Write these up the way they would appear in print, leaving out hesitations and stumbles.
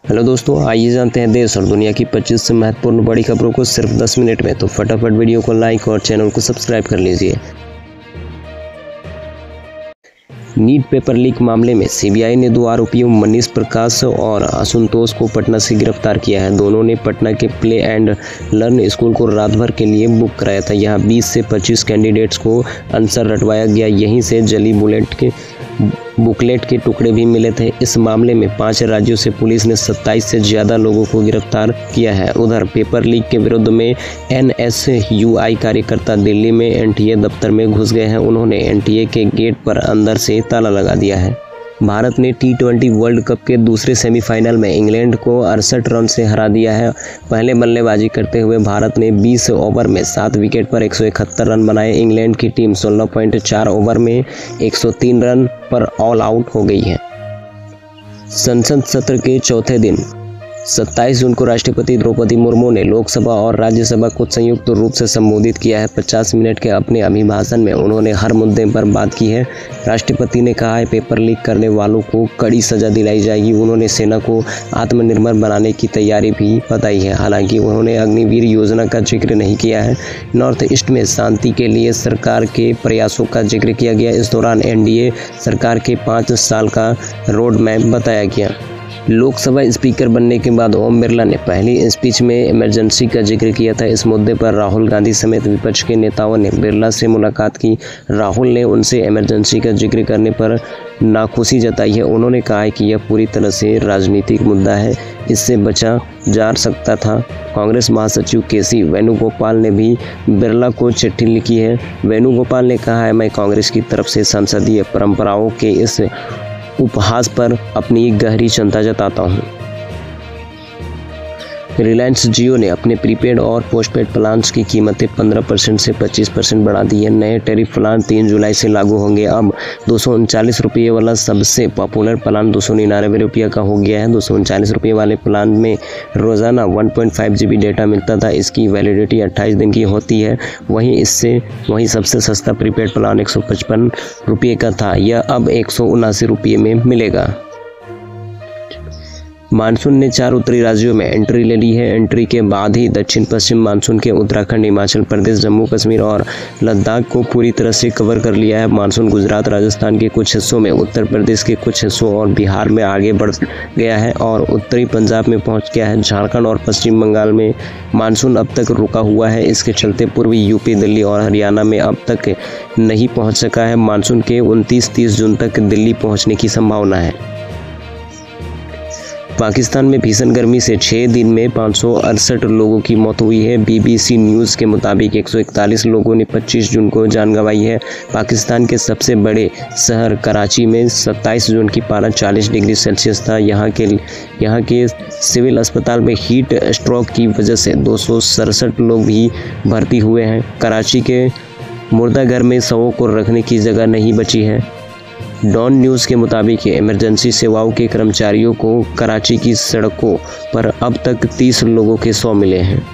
Hello दोस्तों, आइए जानते हैं देश और दुनिया की 25 से महत्वपूर्ण बड़ी खबरों को सिर्फ 10 मिनट में। तो फटाफट वीडियो को लाइक और चैनल को सब्सक्राइब कर लीजिए। नीट पेपर लीक मामले में सीबीआई ने 2 आरोपियों मनीष प्रकाश और आशुतोष को पटना से गिरफ्तार किया है। दोनों ने पटना के प्ले एंड लर्न स्कूल को रात भर के लिए बुक कराया था। यहाँ 20 से 25 कैंडिडेट्स को आंसर रटवाया गया। यहीं से जली बुकलेट के टुकड़े भी मिले थे। इस मामले में 5 राज्यों से पुलिस ने 27 से ज़्यादा लोगों को गिरफ्तार किया है। उधर पेपर लीक के विरोध में एनएसयूआई कार्यकर्ता दिल्ली में एनटीए दफ्तर में घुस गए हैं। उन्होंने एनटीए के गेट पर अंदर से ताला लगा दिया है। भारत ने T20 वर्ल्ड कप के दूसरे सेमीफाइनल में इंग्लैंड को 68 रन से हरा दिया है। पहले बल्लेबाजी करते हुए भारत ने 20 ओवर में 7 विकेट पर 171 रन बनाए। इंग्लैंड की टीम 16.4 ओवर में 103 रन पर ऑल आउट हो गई है। संसद सत्र के चौथे दिन 27 जून को राष्ट्रपति द्रौपदी मुर्मू ने लोकसभा और राज्यसभा को संयुक्त रूप से संबोधित किया है। 50 मिनट के अपने अभिभाषण में उन्होंने हर मुद्दे पर बात की है। राष्ट्रपति ने कहा है पेपर लीक करने वालों को कड़ी सजा दिलाई जाएगी। उन्होंने सेना को आत्मनिर्भर बनाने की तैयारी भी बताई है। हालांकि उन्होंने अग्निवीर योजना का जिक्र नहीं किया है। नॉर्थ ईस्ट में शांति के लिए सरकार के प्रयासों का जिक्र किया गया। इस दौरान एनडीए सरकार के 5 साल का रोड मैप बताया गया। लोकसभा स्पीकर बनने के बाद ओम बिरला ने पहली स्पीच में इमरजेंसी का जिक्र किया था। इस मुद्दे पर राहुल गांधी समेत विपक्ष के नेताओं ने बिरला से मुलाकात की। राहुल ने उनसे इमरजेंसी का जिक्र करने पर नाखुशी जताई है। उन्होंने कहा है कि यह पूरी तरह से राजनीतिक मुद्दा है, इससे बचा जा सकता था। कांग्रेस महासचिव केसी वेणुगोपाल ने भी बिरला को चिट्ठी लिखी है। वेणुगोपाल ने कहा है, मैं कांग्रेस की तरफ से संसदीय परंपराओं के इस उपहास पर अपनी गहरी चिंता जताता हूं। रिलायंस जियो ने अपने प्रीपेड और पोस्टपेड प्लान्स की कीमतें 15% से 25% बढ़ा दी है। नए टैरिफ प्लान 3 जुलाई से लागू होंगे। अब 239 रुपये वाला सबसे पॉपुलर प्लान 299 रुपये का हो गया है। 239 रुपये वाले प्लान में रोज़ाना 1.5 GB डेटा मिलता था। इसकी वैलिडिटी 28 दिन की होती है। वहीं सबसे सस्ता प्रीपेड प्लान 155 रुपये का था। यह अब 179 रुपये में मिलेगा। मानसून ने 4 उत्तरी राज्यों में एंट्री ले ली है। एंट्री के बाद ही दक्षिण पश्चिम मानसून के उत्तराखंड, हिमाचल प्रदेश, जम्मू कश्मीर और लद्दाख को पूरी तरह से कवर कर लिया है। मानसून गुजरात, राजस्थान के कुछ हिस्सों में, उत्तर प्रदेश के कुछ हिस्सों और बिहार में आगे बढ़ गया है और उत्तरी पंजाब में पहुंच गया है। झारखंड और पश्चिम बंगाल में मानसून अब तक रुका हुआ है। इसके चलते पूर्वी यूपी, दिल्ली और हरियाणा में अब तक नहीं पहुँच सका है। मानसून के 29-30 जून तक दिल्ली पहुँचने की संभावना है। पाकिस्तान में भीषण गर्मी से 6 दिन में 568 लोगों की मौत हुई है। BBC न्यूज़ के मुताबिक 141 लोगों ने 25 जून को जान गंवाई है। पाकिस्तान के सबसे बड़े शहर कराची में 27 जून की पारा 40 डिग्री सेल्सियस था। यहाँ के सिविल अस्पताल में हीट स्ट्रोक की वजह से 267 लोग भी भर्ती हुए हैं। कराची के मुर्दाघर में शवों को रखने की जगह नहीं बची है। डॉन न्यूज़ के मुताबिक इमरजेंसी सेवाओं के कर्मचारियों को कराची की सड़कों पर अब तक 30 लोगों के शव मिले हैं।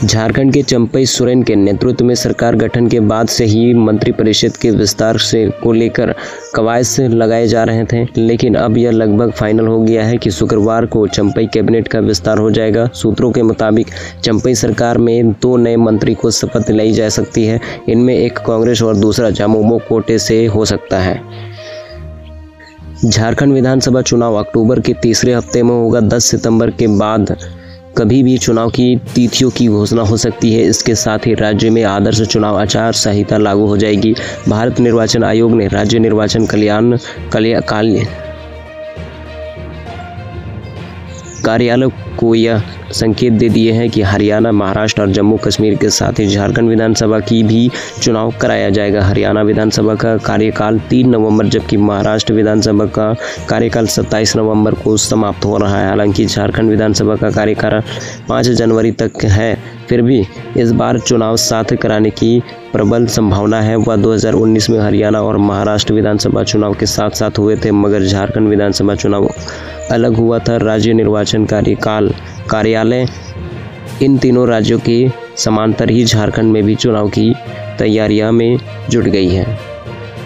झारखंड के चंपई सोरेन के नेतृत्व में सरकार गठन के बाद से ही मंत्रिपरिषद के विस्तार को लेकर कवायद लगाए जा रहे थे, लेकिन अब यह लगभग फाइनल हो गया है कि शुक्रवार को चंपई कैबिनेट का विस्तार हो जाएगा। सूत्रों के मुताबिक चंपई सरकार में 2 नए मंत्री को शपथ दिलाई जा सकती है। इनमें एक कांग्रेस और दूसरा झामुमो कोटे से हो सकता है। झारखंड विधानसभा चुनाव अक्टूबर के तीसरे हफ्ते में होगा। 10 सितंबर के बाद कभी भी चुनाव की तिथियों की घोषणा हो सकती है। इसके साथ ही राज्य में आदर्श चुनाव आचार संहिता लागू हो जाएगी। भारत निर्वाचन आयोग ने राज्य निर्वाचन कार्यालय को यह संकेत दे दिए हैं कि हरियाणा, महाराष्ट्र और जम्मू कश्मीर के साथ ही झारखंड विधानसभा की भी चुनाव कराया जाएगा। हरियाणा विधानसभा का कार्यकाल 3 नवंबर जबकि महाराष्ट्र विधानसभा का कार्यकाल 27 नवंबर को समाप्त हो रहा है। हालांकि झारखंड विधानसभा का कार्यकाल 5 जनवरी तक है, फिर भी इस बार चुनाव साथ कराने की प्रबल संभावना है। वह 2019 में हरियाणा और महाराष्ट्र विधानसभा चुनाव के साथ साथ हुए थे, मगर झारखंड विधानसभा चुनाव अलग हुआ था। राज्य निर्वाचन कार्यालय इन तीनों राज्यों के समांतर ही झारखंड में भी चुनाव की तैयारियां में जुट गई है।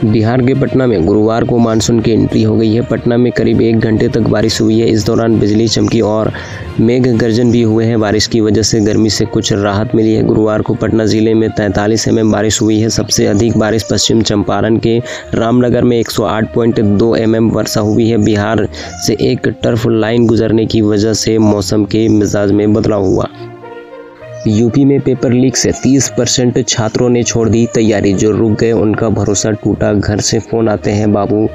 बिहार के पटना में गुरुवार को मानसून की एंट्री हो गई है। पटना में करीब 1 घंटे तक बारिश हुई है। इस दौरान बिजली चमकी और मेघ गर्जन भी हुए हैं। बारिश की वजह से गर्मी से कुछ राहत मिली है। गुरुवार को पटना जिले में 43 mm बारिश हुई है। सबसे अधिक बारिश पश्चिम चंपारण के रामनगर में 108.2 mm वर्षा हुई है। बिहार से एक टर्फ लाइन गुजरने की वजह से मौसम के मिजाज में बदलाव हुआ। यूपी में पेपर लीक से 30% छात्रों ने छोड़ दी तैयारी। जो रुक गए उनका भरोसा टूटा। घर से फोन आते हैं, बाबू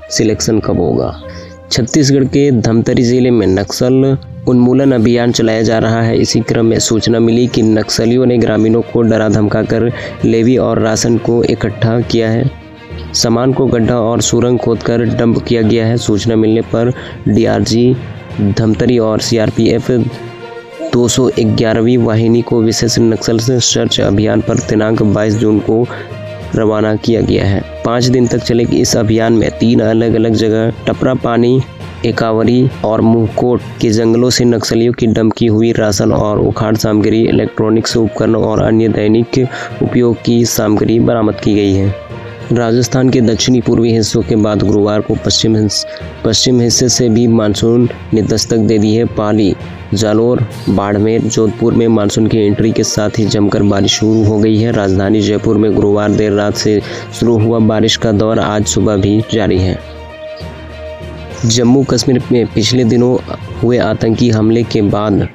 सिलेक्शन कब होगा। छत्तीसगढ़ के धमतरी जिले में नक्सल उन्मूलन अभियान चलाया जा रहा है। इसी क्रम में सूचना मिली कि नक्सलियों ने ग्रामीणों को डरा धमकाकर लेवी और राशन को इकट्ठा किया है। सामान को गड्ढा और सुरंग खोदकर डंप किया गया है। सूचना मिलने पर डीआरजी धमतरी और सीआरपीएफ 211वीं वाहिनी को विशेष नक्सल सर्च अभियान पर दिनांक 22 जून को रवाना किया गया है। 5 दिन तक चलेगी इस अभियान में 3 अलग अलग जगह टपरा पानी, एकावरी और मुहकोट के जंगलों से नक्सलियों की डंप की हुई राशन और उखाड़ सामग्री, इलेक्ट्रॉनिक्स उपकरण और अन्य दैनिक उपयोग की सामग्री बरामद की गई है। राजस्थान के दक्षिणी पूर्वी हिस्सों के बाद गुरुवार को पश्चिम हिस्से से भी मानसून ने दस्तक दे दी है। पाली, जालोर, बाड़मेर, जोधपुर में मानसून की एंट्री के साथ ही जमकर बारिश शुरू हो गई है। राजधानी जयपुर में गुरुवार देर रात से शुरू हुआ बारिश का दौर आज सुबह भी जारी है। जम्मू कश्मीर में पिछले दिनों हुए आतंकी हमले के बाद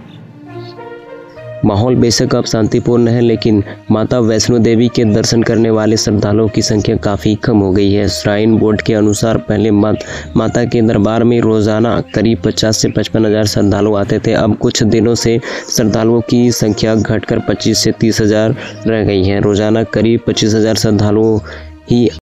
माहौल बेशक अब शांतिपूर्ण है, लेकिन माता वैष्णो देवी के दर्शन करने वाले श्रद्धालुओं की संख्या काफ़ी कम हो गई है। श्राइन बोर्ड के अनुसार पहले माता के दरबार में रोजाना करीब 50 से 55 हज़ार श्रद्धालु आते थे। अब कुछ दिनों से श्रद्धालुओं की संख्या घटकर 25 से 30 हज़ार रह गई है। रोजाना करीब 25 हज़ार श्रद्धालुओं ही